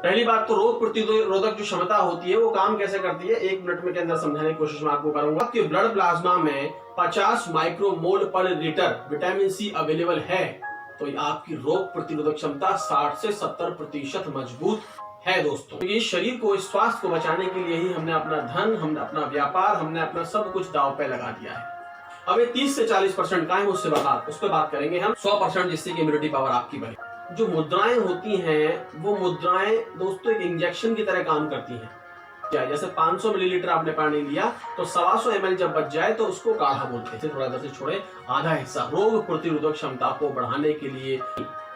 पहली बात तो रोग प्रतिरोधक जो क्षमता होती है वो काम कैसे करती है, 1 मिनट के अंदर समझाने की कोशिश मैं आपको करूंगा। आपके ब्लड प्लाज्मा में 50 माइक्रोमोल पर लीटर विटामिन सी अवेलेबल है, तो आपकी रोग प्रतिरोधक क्षमता 60 से 70% मजबूत है दोस्तों। तो ये शरीर को, इस स्वास्थ्य को बचाने के लिए ही हमने अपना धन, हमने अपना व्यापार, हमने अपना सब कुछ दांव पे लगा दिया है। अब ये 30 से 40% का है, उस पर बात करेंगे हम 100%, जिससे कि इम्यूनिटी पावर आपकी बढ़े। जो मुद्राएं होती हैं वो मुद्राएं दोस्तों एक इंजेक्शन की तरह काम करती हैं। जैसे 500 मिलीलीटर आपने पानी लिया तो 125 ml जब बच जाए तो उसको काढ़ा बोलते हैं। थोड़ा इधर से छोड़े, आधा हिस्सा रोग प्रतिरोधक क्षमता को बढ़ाने के लिए।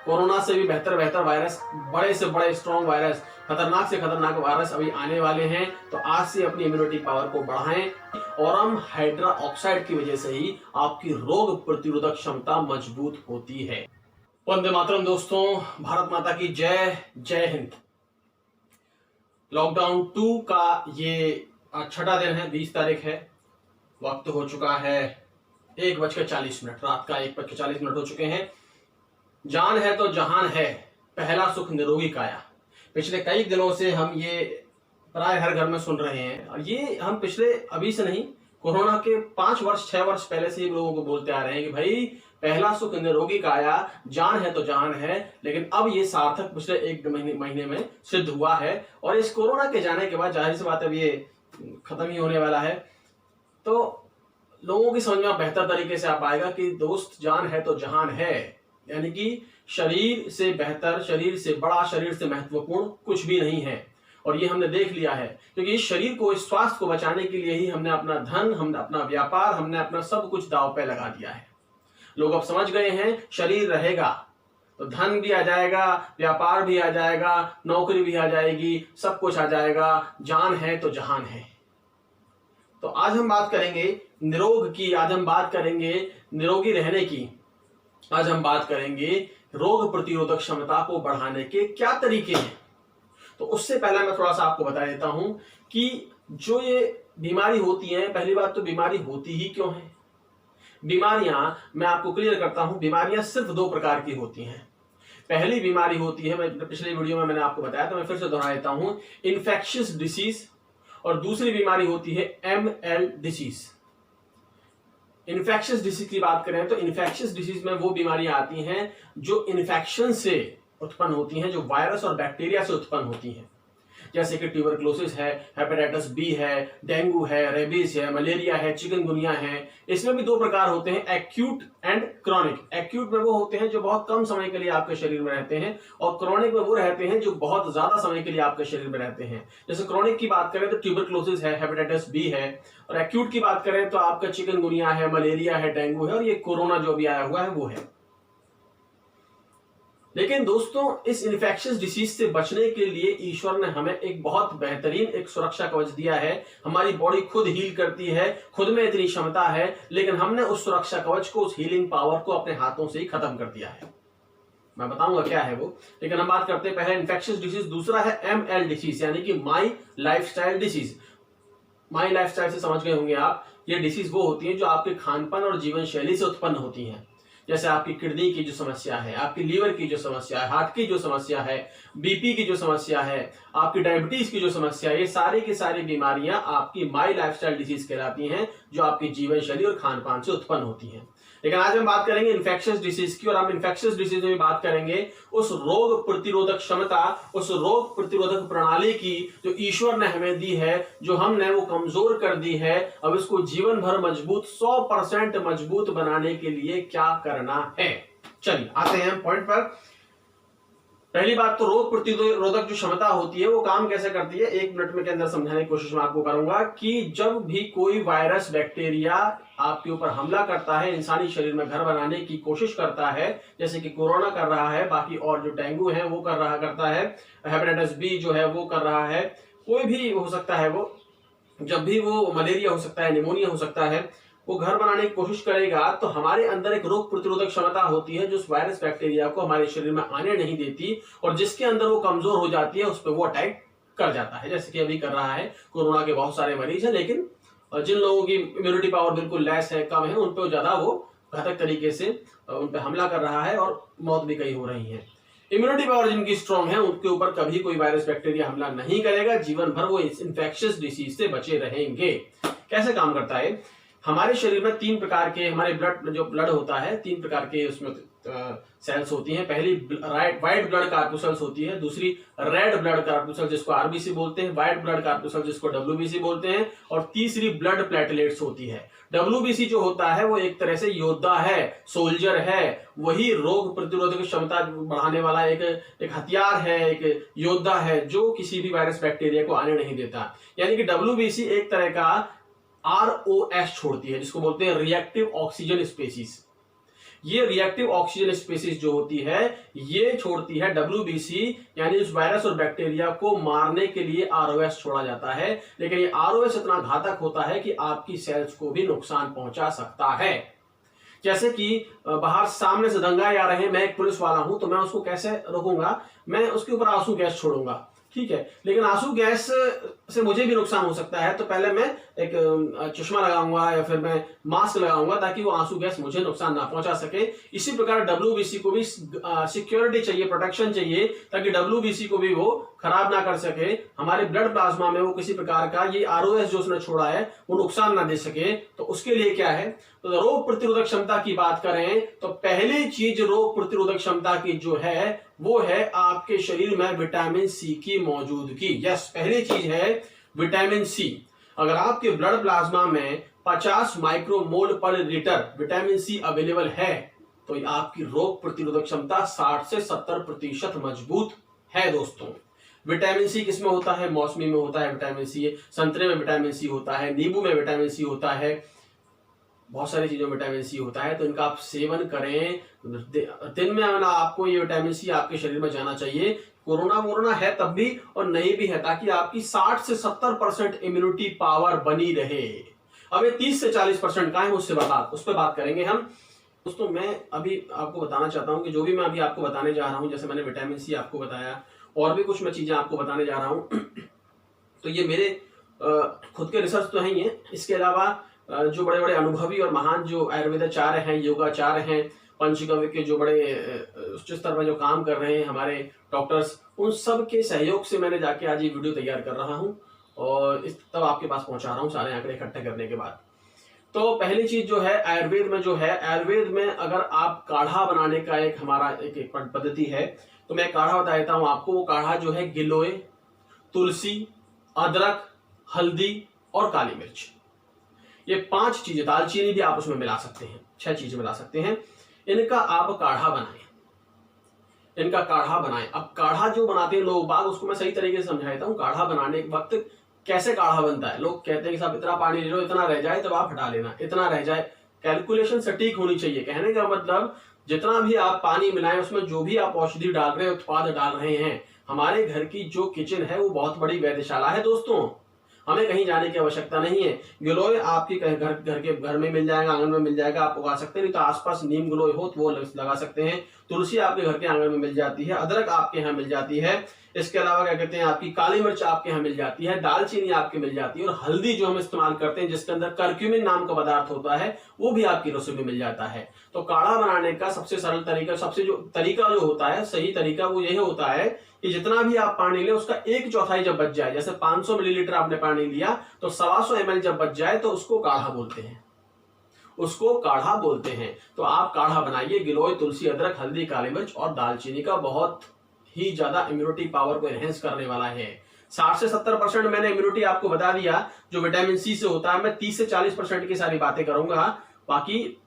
कोरोना से भी बेहतर वायरस, बड़े से बड़े स्ट्रॉन्ग वायरस, खतरनाक से खतरनाक वायरस अभी आने वाले हैं, तो आज से अपनी इम्यूनिटी पावर को बढ़ाएं। ऑरम हाइड्रा ऑक्साइड की वजह से ही आपकी रोग प्रतिरोधक क्षमता मजबूत होती है। वंदे मातरम दोस्तों, भारत माता की जय, जय हिंद। लॉकडाउन 2 का ये छठा दिन है, 20 तारीख है। वक्त हो चुका है 1:40, रात का 1:40 हो चुके हैं। जान है तो जहान है, पहला सुख निरोगी काया। पिछले कई दिनों से हम ये प्राय हर घर में सुन रहे हैं, और ये हम पिछले अभी से नहीं, कोरोना के 5 वर्ष 6 वर्ष पहले से ही लोगों को बोलते आ रहे हैं कि भाई पहला सुख निरोगी काया, जान है तो जहान है। लेकिन अब ये सार्थक पिछले 1 महीने में सिद्ध हुआ है, और इस कोरोना के जाने के बाद जाहिर सी बात है अब ये खत्म ही होने वाला है। तो लोगों की समझ में बेहतर तरीके से आ पाएगा कि दोस्त, जान है तो जहान है, यानी कि शरीर से बेहतर, शरीर से बड़ा, शरीर से महत्वपूर्ण कुछ भी नहीं है। और ये हमने देख लिया है, क्योंकि इस शरीर को, इस स्वास्थ्य को बचाने के लिए ही हमने अपना धन, हमने अपना व्यापार, हमने अपना सब कुछ दांव पे लगा दिया है। लोग अब समझ गए हैं, शरीर रहेगा तो धन भी आ जाएगा, व्यापार भी आ जाएगा, नौकरी भी आ जाएगी, सब कुछ आ जाएगा। जान है तो जहान है। तो आज हम बात करेंगे निरोग की, आज हम बात करेंगे निरोगी रहने की, आज हम बात करेंगे रोग प्रतिरोधक क्षमता को बढ़ाने के क्या तरीके हैं। तो उससे पहले मैं थोड़ा सा आपको बता देता हूं कि जो ये बीमारी होती है, पहली बात तो बीमारी होती ही क्यों है। बीमारियां, मैं आपको क्लियर करता हूं, बीमारियां सिर्फ 2 प्रकार की होती हैं। पहली बीमारी होती है, मैं पिछले वीडियो में मैंने आपको बताया, तो मैं फिर से दोहरा देता हूं, इन्फेक्शियस डिसीज, और दूसरी बीमारी होती है ML डिसीज। इन्फेक्शियस डिसीज की बात करें तो इन्फेक्शियस डिसीज में वो बीमारियां आती हैं जो इन्फेक्शन से उत्पन्न होती हैं, जो वायरस और बैक्टीरिया से उत्पन्न होती हैं, जैसे कि ट्यूबरक्लोसिस है, हेपेटाइटिस बी है, डेंगू है, रेबीज है, मलेरिया है, चिकनगुनिया है। इसमें भी 2 प्रकार होते हैं, एक्यूट एंड क्रॉनिक। एक्यूट में वो होते हैं जो बहुत कम समय के लिए आपके शरीर में रहते हैं, और क्रॉनिक में वो रहते हैं जो बहुत ज्यादा समय के लिए आपके शरीर में रहते हैं। जैसे क्रॉनिक की बात करें तो ट्यूबरक्लोसिस है, हेपेटाइटिस बी है, और एक्यूट की बात करें तो आपका चिकनगुनिया है, मलेरिया है, डेंगू है, और ये कोरोना जो भी आया हुआ है वो है। लेकिन दोस्तों, इस इन्फेक्शियस डिसीज से बचने के लिए ईश्वर ने हमें एक बहुत बेहतरीन एक सुरक्षा कवच दिया है। हमारी बॉडी खुद हील करती है, खुद में इतनी क्षमता है, लेकिन हमने उस सुरक्षा कवच को, उस हीलिंग पावर को अपने हाथों से ही खत्म कर दिया है। मैं बताऊंगा क्या है वो, लेकिन हम बात करते हैं पहले इन्फेक्शियस डिसीज, दूसरा है ML डिसीज, यानी कि माई लाइफस्टाइल डिसीज। माई लाइफस्टाइल से समझ गए होंगे आप, ये डिसीज वो होती है जो आपके खानपान और जीवन शैली से उत्पन्न होती हैं। जैसे आपकी किडनी की जो समस्या है, आपकी लीवर की जो समस्या है, हार्ट की जो समस्या है, बीपी की जो समस्या है, आपकी डायबिटीज की जो समस्या है, ये सारी की सारी बीमारियां आपकी माई लाइफस्टाइल डिसीज कहलाती हैं, जो आपकी जीवन शैली और खान पान से उत्पन्न होती हैं। लेकिन आज हम बात करेंगे इन्फेक्शियस डिसीज की, और हम इन्फेक्शियस डिसीज में बात करेंगे उस रोग प्रतिरोधक क्षमता, उस रोग प्रतिरोधक प्रणाली की जो ईश्वर ने हमें दी है, जो हमने वो कमजोर कर दी है। अब इसको जीवन भर मजबूत, 100% मजबूत बनाने के लिए क्या करना है। चलिए आते हैं पॉइंट पर। पहली बात तो रोग प्रतिरोधक जो क्षमता होती है वो काम कैसे करती है, 1 मिनट के अंदर समझाने की कोशिश मैं आपको करूंगा कि जब भी कोई वायरस, बैक्टीरिया आपके ऊपर हमला करता है, इंसानी शरीर में घर बनाने की कोशिश करता है, जैसे कि कोरोना कर रहा है, बाकी और जो डेंगू है वो करता है, हेपेटाइटिस बी जो है वो कर रहा है, कोई भी हो सकता है वो, जब भी वो मलेरिया हो सकता है, निमोनिया हो सकता है, वो घर बनाने की कोशिश करेगा, तो हमारे अंदर एक रोग प्रतिरोधक क्षमता होती है जो उस वायरस, बैक्टीरिया को हमारे शरीर में आने नहीं देती, और जिसके अंदर वो कमजोर हो जाती है उस पर वो अटैक कर जाता है, जैसे कि अभी कर रहा है। कोरोना के बहुत सारे मरीज हैं, लेकिन जिन लोगों की इम्यूनिटी पावर बिल्कुल लेस है, कम है, उन पर ज्यादा वो घातक तरीके से उन पर हमला कर रहा है, और मौत भी कई हो रही है। इम्यूनिटी पावर जिनकी स्ट्रांग है उनके ऊपर कभी कोई वायरस बैक्टीरिया हमला नहीं करेगा, जीवन भर वो इस इन्फेक्शियस डिसीज से बचे रहेंगे। कैसे काम करता है? हमारे शरीर में 3 प्रकार के, हमारे ब्लड होता है 3 प्रकार के उसमें सेल्स होती हैं। पहली व्हाइट ब्लड कार्पुसेल्स होती है, दूसरी रेड ब्लड कार्पुसेल्स जिसको आरबीसी बोलते हैं, व्हाइट ब्लड कार्पुसेल्स जिसको डब्ल्यूबीसी बोलते हैं, और तीसरी ब्लड प्लेटलेट्स होती है। डब्ल्यूबीसी जो होता है वो एक तरह से योद्धा है, सोल्जर है, वही रोग प्रतिरोधक क्षमता बढ़ाने वाला एक हथियार है, एक योद्धा है जो किसी भी वायरस बैक्टीरिया को आने नहीं देता। यानी कि डब्ल्यूबीसी एक तरह का ROS छोड़ती है, जिसको बोलते हैं रिएक्टिव ऑक्सीजन स्पेसीज। ये रिएक्टिव ऑक्सीजन स्पेसीज जो होती है ये छोड़ती है डब्ल्यूबीसी, यानी उस वायरस और बैक्टीरिया को मारने के लिए ROS छोड़ा जाता है। लेकिन ये ROS इतना घातक होता है कि आपकी सेल्स को भी नुकसान पहुंचा सकता है। जैसे कि बाहर सामने से दंगाई आ रहे हैं, मैं एक पुलिस वाला हूं तो मैं उसको कैसे रोकूंगा? मैं उसके ऊपर आंसू गैस छोड़ूंगा, ठीक है, लेकिन आंसू गैस से मुझे भी नुकसान हो सकता है, तो पहले मैं एक चश्मा लगाऊंगा या फिर मैं मास्क लगाऊंगा ताकि वो आंसू गैस मुझे नुकसान ना पहुंचा सके। इसी प्रकार डब्ल्यूबीसी को भी सिक्योरिटी चाहिए, प्रोटेक्शन चाहिए, ताकि डब्ल्यूबीसी को भी वो खराब ना कर सके, हमारे ब्लड प्लाज्मा में वो किसी प्रकार का ये ROS जो उसने छोड़ा है वो नुकसान ना दे सके। तो उसके लिए क्या है, तो रोग प्रतिरोधक क्षमता की बात करें तो पहली चीज रोग प्रतिरोधक क्षमता की जो है वो है आपके शरीर में विटामिन सी की मौजूदगी। यस, पहली चीज है विटामिन सी। अगर आपके ब्लड प्लाज्मा में 50 माइक्रोमोल पर लीटर विटामिन सी अवेलेबल है तो आपकी रोग प्रतिरोधक क्षमता 60 से 70% मजबूत है। दोस्तों, विटामिन सी किसमें होता है? मौसमी में होता है विटामिन सी, संतरे में विटामिन सी होता है, नींबू में विटामिन सी होता है, बहुत सारी चीजों में विटामिन सी होता है। तो इनका आप सेवन करें, दिन में आना आपको ये विटामिन सी आपके शरीर में जाना चाहिए। कोरोना है तब भी और नहीं भी है, ताकि आपकी 60 से 70% इम्यूनिटी पावर बनी रहे। अब ये 30 से 40% का है, उस पर बात करेंगे हम। दोस्तों, मैं अभी आपको बताना चाहता हूं कि जो भी मैं अभी आपको बताने जा रहा हूं, जैसे मैंने विटामिन सी आपको बताया और भी कुछ मैं चीजें आपको बताने जा रहा हूं तो ये मेरे खुद के रिसर्च तो है ही है। इसके अलावा जो बड़े बड़े अनुभवी और महान जो आयुर्वेदाचार्य हैं, योगाचार्य हैं, पंचगव्य के जो बड़े उच्च स्तर पर जो काम कर रहे हैं हमारे डॉक्टर्स, उन सब के सहयोग से मैंने जाके आज ये वीडियो तैयार कर रहा हूं और तब आपके पास पहुंचा रहा हूं सारे आंकड़े इकट्ठे करने के बाद। तो पहली चीज जो है आयुर्वेद में, जो है आयुर्वेद में अगर आप काढ़ा बनाने का एक हमारा एक पद्धति है, तो मैं काढ़ा बता देता हूं आपको। वो काढ़ा जो है गिलोय, तुलसी, अदरक, हल्दी और काली मिर्च, ये 5 चीजें, दालचीनी भी आप उसमें मिला सकते हैं, 6 चीजें मिला सकते हैं। इनका आप काढ़ा बनाएं, इनका काढ़ा बनाएं। अब काढ़ा जो बनाते हैं लोग बाग, उसको मैं सही तरीके से समझा देता हूं। काढ़ा बनाने के वक्त कैसे काढ़ा बनता है, लोग कहते हैं कि साहब इतना पानी ले लो, इतना रह जाए तब आप हटा लेना, इतना रह जाए। कैलकुलेशन सटीक होनी चाहिए। कहने का मतलब जितना भी आप पानी मिलाएं उसमें जो भी आप औषधि डाल रहे हैं, उत्पाद डाल रहे हैं, हमारे घर की जो किचन है वो बहुत बड़ी वैद्यशाला है। दोस्तों, हमें कहीं जाने की आवश्यकता नहीं है। गिलोय आपके घर में मिल जाएगा, आंगन में मिल जाएगा, आप उगा सकते हैं। नहीं तो आसपास नीम गिलोय हो तो वो लगा सकते हैं। तुलसी आपके घर के आंगन में मिल जाती है, अदरक आपके यहाँ मिल जाती है, इसके अलावा क्या कहते हैं आपकी काली मिर्च आपके यहाँ मिल जाती है, दालचीनी आपके मिल जाती है, और हल्दी जो हम इस्तेमाल करते हैं जिसके अंदर कर्क्यूमिन नाम का पदार्थ होता है वो भी आपकी रसोई में मिल जाता है। तो काढ़ा बनाने का सबसे सरल तरीका, तरीका जो होता है, सही तरीका वो यही होता है कि जितना भी आप पानी लें उसका 1/4 जब बच जाए, जैसे 500 मिलीलीटर आपने पानी लिया तो 125 ml जब बच जाए तो उसको काढ़ा बोलते हैं, उसको काढ़ा बोलते हैं। तो आप काढ़ा बनाइए गिलोय, तुलसी, अदरक, हल्दी, काली मिर्च और दालचीनी का, बहुत ही ज्यादा इम्यूनिटी पावर को एनहेंस करने वाला है। 60 से 70% मैंने इम्यूनिटी आपको बता दिया जो विटामिन सी से होता है। मैं 30 से 40% की सारी बातें करूंगा, बाकी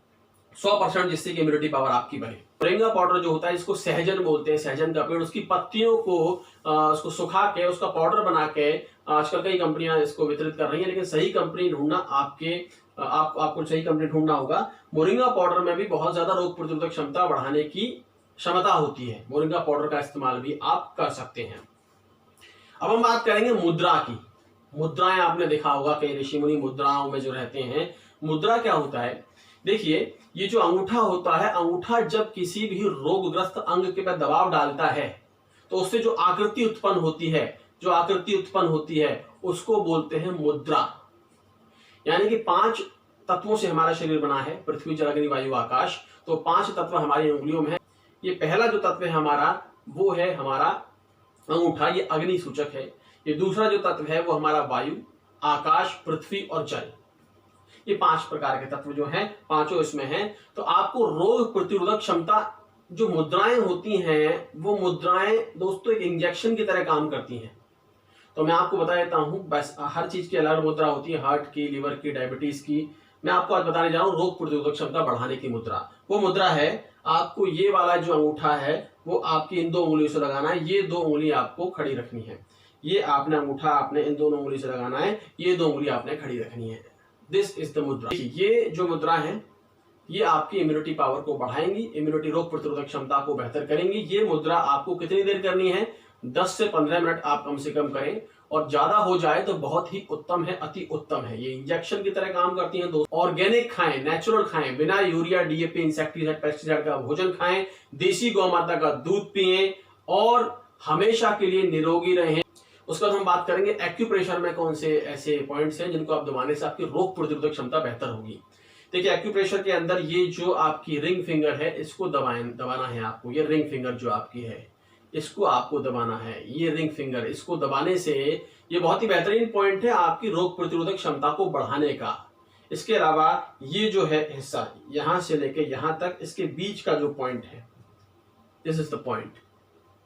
100% जिससे कि इम्यूनिटी पावर आपकी बढ़े। मोरिंगा पाउडर जो होता है इसको सहजन बोलते हैं, सहजन का पेड़, उसकी पत्तियों को उसको सुखा के उसका पाउडर बना के आजकल कई कंपनियां इसको वितरित कर रही हैं, लेकिन सही कंपनी ढूंढना आपको सही कंपनी ढूंढना होगा। मोरिंगा पाउडर में भी बहुत ज्यादा रोग प्रतिरोधक क्षमता बढ़ाने की क्षमता होती है। मोरिंगा पाउडर का इस्तेमाल भी आप कर सकते हैं। अब हम बात करेंगे मुद्रा की। मुद्राएं आपने देखा होगा, कई ऋषि मुनि मुद्राओं में जो रहते हैं। मुद्रा क्या होता है? देखिए, ये जो अंगूठा होता है, अंगूठा जब किसी भी रोगग्रस्त अंग के पर दबाव डालता है तो उससे जो आकृति उत्पन्न होती है उसको बोलते हैं मुद्रा। यानी कि 5 तत्वों से हमारा शरीर बना है, पृथ्वी, जल, अग्नि, वायु, आकाश। तो 5 तत्व हमारी उंगलियों में है। ये पहला जो तत्व है हमारा वो है हमारा अंगूठा, ये अग्नि सूचक है। ये दूसरा जो तत्व है वो हमारा वायु, आकाश, पृथ्वी और जल। ये 5 प्रकार के तत्व जो हैं, पांचों इसमें हैं। तो आपको रोग प्रतिरोधक क्षमता, जो मुद्राएं होती हैं वो मुद्राएं दोस्तों एक इंजेक्शन की तरह काम करती हैं। तो मैं आपको बता देता हूं, बस हर चीज की अलग मुद्रा होती है, हार्ट की, लिवर की, डायबिटीज की। मैं आपको आज बताने जा रहा हूं रोग प्रतिरोधक क्षमता बढ़ाने की मुद्रा। वो मुद्रा है, आपको ये वाला जो अंगूठा है वो आपकी इन 2 उंगलियों से लगाना है। ये 2 उंगली आपको खड़ी रखनी है। ये आपने अंगूठा आपने इन दोनों उंगली से लगाना है, ये 2 उंगली आपने खड़ी रखनी है। दिस इज द मुद्रा। ये जो मुद्रा है ये आपकी इम्यूनिटी पावर को बढ़ाएंगी, इम्यूनिटी रोग प्रतिरोधक क्षमता को बेहतर करेंगी। ये मुद्रा आपको कितनी देर करनी है? 10 से 15 मिनट आप कम से कम करें, और ज्यादा हो जाए तो बहुत ही उत्तम है, अति उत्तम है। ये इंजेक्शन की तरह काम करती हैं दोस्तों। ऑर्गेनिक खाएं, नेचुरल खाएं, बिना यूरिया, डीएपी, इंसेक्टिसाइड, पेस्टिसाइड का भोजन खाएं, देसी गौ माता का दूध पिएं और हमेशा के लिए निरोगी रहें। उसके बाद हम बात करेंगे एक्यूप्रेशर में कौन से ऐसे पॉइंट्स हैं जिनको आप दबाने से आपकी रोग प्रतिरोधक क्षमता बेहतर होगी। देखिए, एक्यूप्रेशर के अंदर ये जो आपकी रिंग फिंगर है इसको दबाना है आपको। ये रिंग फिंगर जो आपकी है इसको आपको दबाना है। ये रिंग फिंगर, इसको दबाने से ये बहुत ही बेहतरीन पॉइंट है आपकी रोग प्रतिरोधक क्षमता को बढ़ाने का। इसके अलावा ये जो है हिस्सा, यहां से लेके यहां तक, इसके बीच का जो पॉइंट है, this is the point,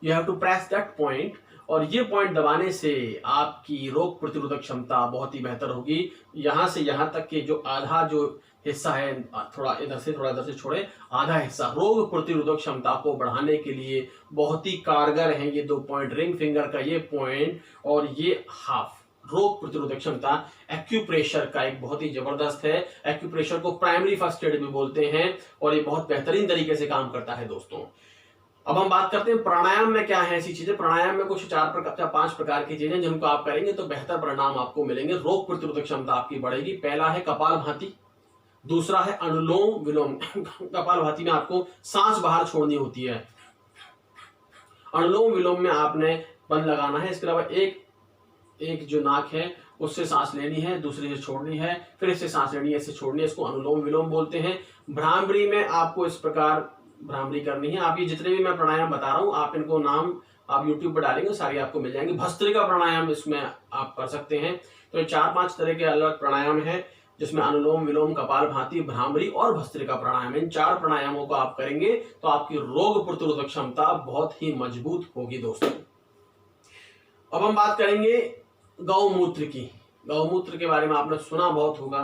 you have to press that point. और ये पॉइंट दबाने से आपकी रोग प्रतिरोधक क्षमता बहुत ही बेहतर होगी। यहां से यहां तक के जो आधा जो हिस्सा है, थोड़ा इधर से छोड़े, आधा हिस्सा रोग प्रतिरोधक क्षमता को बढ़ाने के लिए बहुत ही कारगर हैं ये 2 पॉइंट, रिंग फिंगर का ये पॉइंट और ये हाफ। रोग प्रतिरोधक क्षमता एक्यूप्रेशर का एक बहुत ही जबरदस्त है। एक्यूप्रेशर को प्राइमरी फर्स्ट एड भी बोलते हैं और ये बहुत बेहतरीन तरीके से काम करता है दोस्तों। अब हम बात करते हैं प्राणायाम में क्या है ऐसी चीजें। प्राणायाम में कुछ 5 प्रकार की चीजें जिनको आप करेंगे तो बेहतर परिणाम आपको मिलेंगे, रोग प्रतिरोधक क्षमता आपकी बढ़ेगी। पहला है कपालभाति, दूसरा है अनुलोम विलोम। कपालभाति में आपको सांस बाहर छोड़नी होती है, अनुलोम विलोम में आपने बंद लगाना है। इसके अलावा एक जो नाक है उससे सांस लेनी है, दूसरी से छोड़नी है, फिर इससे सांस लेनी है, इससे छोड़नी है, इसको अनुलोम विलोम बोलते हैं। भ्रामरी में आपको इस प्रकार भ्रामरी करनी है। आप ये जितने भी मैं प्राणायाम बता रहा हूं, आप इनको नाम आप YouTube पर डालेंगे सारी आपको मिल जाएंगे। भस्त्रिका प्राणायाम इसमें आप कर सकते हैं। तो ये 4-5 तरह के अलग प्राणायाम है जिसमें अनुलोम विलोम, कपालभाति, भ्रामरी और भस्त्रिका प्राणायाम, इन 4 प्राणायामों को आप करेंगे तो आपकी रोग प्रतिरोधक क्षमता बहुत ही मजबूत होगी दोस्तों। अब हम बात करेंगे गौमूत्र की। गौमूत्र के बारे में आपने सुना बहुत होगा,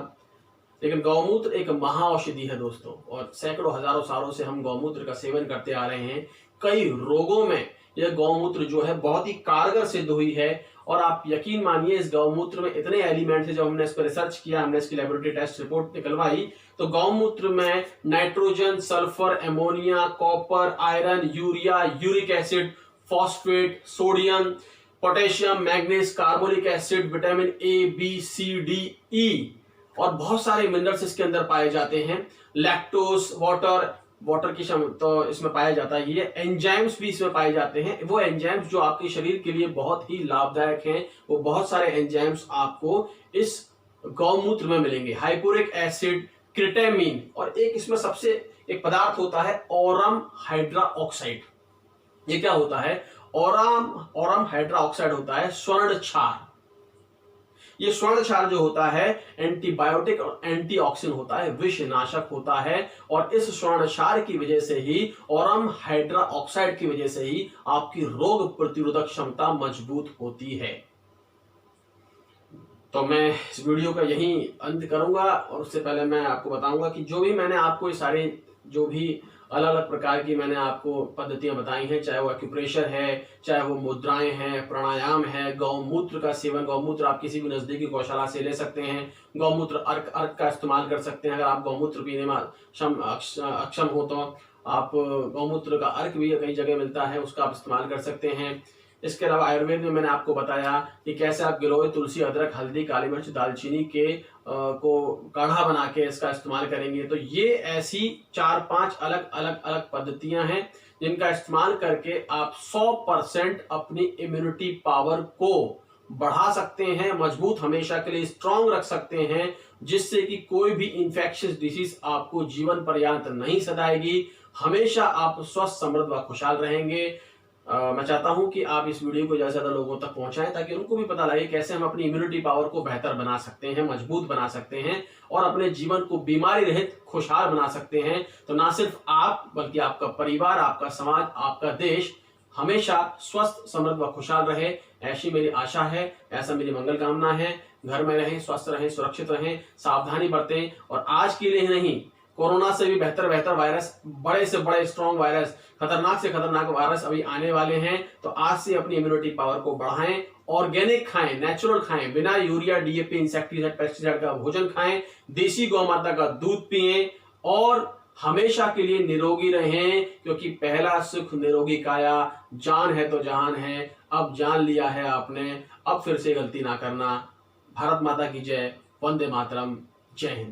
लेकिन गौमूत्र एक महाऔषधि है दोस्तों, और सैकड़ों हजारों सालों से हम गौमूत्र का सेवन करते आ रहे हैं। कई रोगों में यह गौमूत्र जो है बहुत ही कारगर सिद्ध हुई है। और आप यकीन मानिए, इस गौमूत्र में इतने एलिमेंट्स हैं। जब हमने इस पर रिसर्च किया, हमने इसकी लेबोरेटरी टेस्ट रिपोर्ट निकलवाई, तो गौमूत्र में nitrogen, sulphur, ammonia, copper, iron, urea, uric acid, phosphate, sodium, potassium, manganese, carbonic acid, vitamin A, B, C, D, E और बहुत सारे मिनरल्स इसके अंदर पाए जाते हैं। लैक्टोज, वाटर की तो इसमें पाया जाता है। ये एंजाइम्स भी इसमें पाए जाते हैं। वो एंजाइम्स जो आपके शरीर के लिए बहुत ही लाभदायक हैं, वो बहुत सारे एंजाइम्स आपको इस गौमूत्र में मिलेंगे। हाइपोरिक एसिड, क्रिटेमिन, और एक इसमें सबसे एक पदार्थ होता है ओरम हाइड्रा ऑक्साइड। ये क्या होता है? ओरम हाइड्रा ऑक्साइड होता है स्वर्ण क्षार। ये स्वर्ण क्षार जो होता है एंटीबायोटिक और एंटीऑक्सीडेंट होता है, विषनाशक होता है। और इस स्वर्ण क्षार की वजह से ही, ओरम हाइड्रा ऑक्साइड की वजह से ही आपकी रोग प्रतिरोधक क्षमता मजबूत होती है। तो मैं इस वीडियो का यहीं अंत करूंगा, और उससे पहले मैं आपको बताऊंगा कि जो भी मैंने आपको ये सारे जो भी अलग अलग प्रकार की मैंने आपको पद्धतियां बताई हैं, चाहे वो एक्यूप्रेशर है, चाहे वो मुद्राएं हैं, प्राणायाम है, गौमूत्र का सेवन, गौमूत्र आप किसी भी नजदीकी गौशाला से ले सकते हैं। गौमूत्र अर्क का इस्तेमाल कर सकते हैं। अगर आप गौमूत्र पीने में अक्षम हो तो आप गौमूत्र का अर्क भी कई जगह मिलता है, उसका आप इस्तेमाल कर सकते हैं। इसके अलावा आयुर्वेद में मैंने आपको बताया कि कैसे आप गिलोय, तुलसी, अदरक, हल्दी, काली मिर्च, दालचीनी के को काढ़ा बना के इसका इस्तेमाल करेंगे। तो ये ऐसी 4-5 अलग पद्धतियां हैं जिनका इस्तेमाल करके आप 100% अपनी इम्यूनिटी पावर को बढ़ा सकते हैं, मजबूत हमेशा के लिए स्ट्रांग रख सकते हैं, जिससे कि कोई भी इंफेक्शियस डिसीज आपको जीवन पर्यंत नहीं सताएगी। हमेशा आप स्वस्थ, समृद्ध व खुशहाल रहेंगे। मैं चाहता हूं कि आप इस वीडियो को ज़्यादा से ज़्यादा लोगों तक पहुंचाएं ताकि उनको भी पता लगे कैसे हम अपनी इम्यूनिटी पावर को बेहतर बना सकते हैं, मजबूत बना सकते हैं और अपने जीवन को बीमारी रहित खुशहाल बना सकते हैं। तो ना सिर्फ आप बल्कि आपका परिवार, आपका समाज, आपका देश हमेशा स्वस्थ, समृद्ध व खुशहाल रहे, ऐसी मेरी आशा है, ऐसा मेरी मंगल कामना है। घर में रहें, स्वस्थ रहें, सुरक्षित रहें, सावधानी बरतें और आज के लिए ही नहीं, कोरोना से भी बेहतर वायरस, बड़े से बड़े स्ट्रॉन्ग वायरस, खतरनाक से खतरनाक वायरस अभी आने वाले हैं। तो आज से अपनी इम्यूनिटी पावर को बढ़ाएं, ऑर्गेनिक खाएं, नेचुरल खाएं, बिना यूरिया, डीएपी, इंसेक्टिसाइड, पेस्टिसाइड का भोजन खाएं, देसी गौ माता का दूध पिएं और हमेशा के लिए निरोगी रहें, क्योंकि पहला सुख निरोगी काया, जान है तो जहान है। अब जान लिया है आपने, अब फिर से गलती ना करना। भारत माता की जय, वंदे मातरम, जय हिंद।